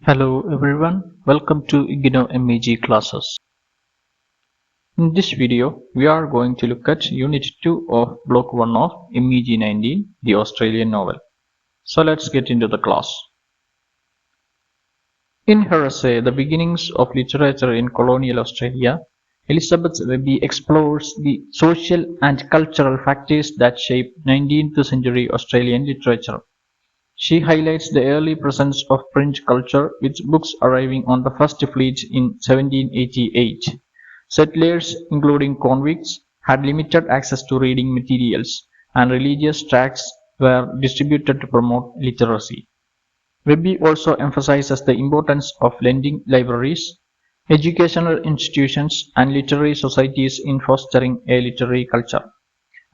Hello everyone, welcome to IGNOU MEG classes. In this video, we are going to look at Unit 2 of Block 1 of MEG19, the Australian novel. So let's get into the class. In her essay, The Beginnings of Literature in Colonial Australia, Elizabeth Webby explores the social and cultural factors that shape 19th century Australian literature. She highlights the early presence of print culture, with books arriving on the first fleet in 1788. Settlers, including convicts, had limited access to reading materials, and religious tracts were distributed to promote literacy. Webby also emphasizes the importance of lending libraries, educational institutions, and literary societies in fostering a literary culture.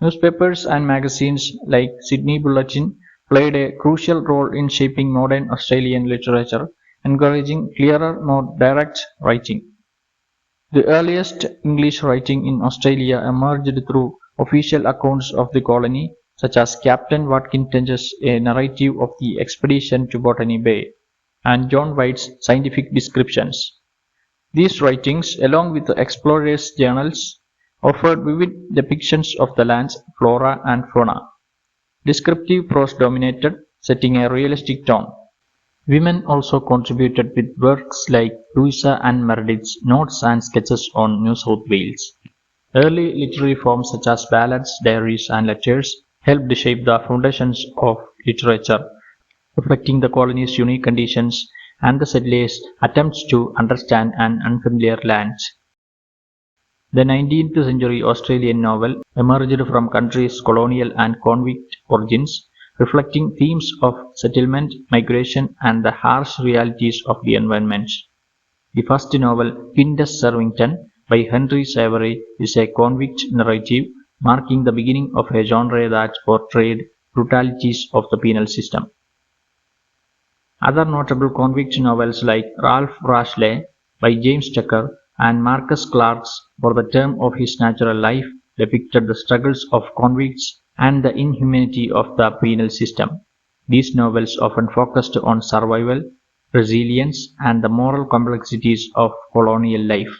Newspapers and magazines like Sydney Bulletin played a crucial role in shaping modern Australian literature, encouraging clearer, more direct writing. The earliest English writing in Australia emerged through official accounts of the colony, such as Captain Watkin's A Narrative of the Expedition to Botany Bay and John White's scientific descriptions. These writings, along with the explorers' journals, offered vivid depictions of the land's flora and fauna. Descriptive prose dominated, setting a realistic tone. Women also contributed with works like Louisa and Meredith's Notes and Sketches on New South Wales. Early literary forms such as ballads, diaries, and letters helped shape the foundations of literature, reflecting the colony's unique conditions and the settlers' attempts to understand an unfamiliar land. The 19th century Australian novel emerged from country's colonial and convict origins, reflecting themes of settlement, migration, and the harsh realities of the environment. The first novel, Quintus Servington, by Henry Savory, is a convict narrative, marking the beginning of a genre that portrayed brutalities of the penal system. Other notable convict novels like Ralph Rashleigh by James Tucker and Marcus Clarke's For the Term of His Natural Life depicted the struggles of convicts and the inhumanity of the penal system. These novels often focused on survival, resilience, and the moral complexities of colonial life.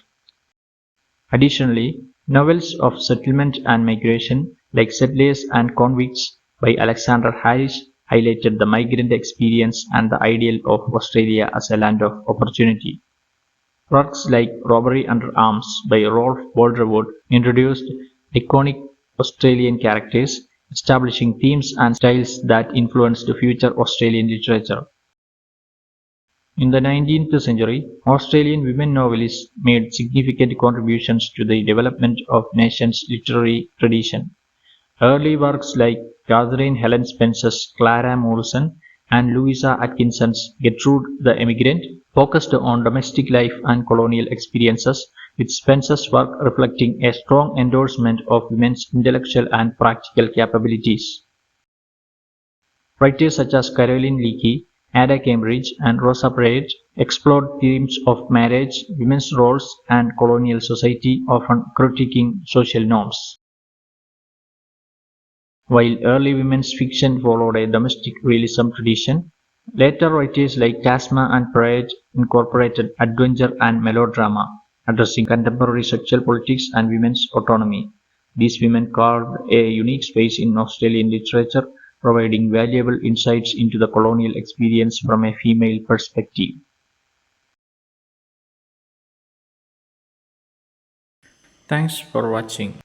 Additionally, novels of settlement and migration like Settlers and Convicts by Alexander Harris highlighted the migrant experience and the ideal of Australia as a land of opportunity. Works like Robbery Under Arms by Rolf Boldrewood introduced iconic Australian characters, establishing themes and styles that influenced future Australian literature. In the 19th century, Australian women novelists made significant contributions to the development of the nation's literary tradition. Early works like Catherine Helen Spencer's Clara Morrison and Louisa Atkinson's Gertrude the Emigrant focused on domestic life and colonial experiences, with Spencer's work reflecting a strong endorsement of women's intellectual and practical capabilities. Writers such as Caroline Leakey, Ada Cambridge, and Rosa Parade explored themes of marriage, women's roles, and colonial society, often critiquing social norms. While early women's fiction followed a domestic realism tradition, later writers like Tasma and Parade incorporated adventure and melodrama, addressing contemporary sexual politics and women's autonomy. These women carved a unique space in Australian literature, providing valuable insights into the colonial experience from a female perspective. Thanks for watching.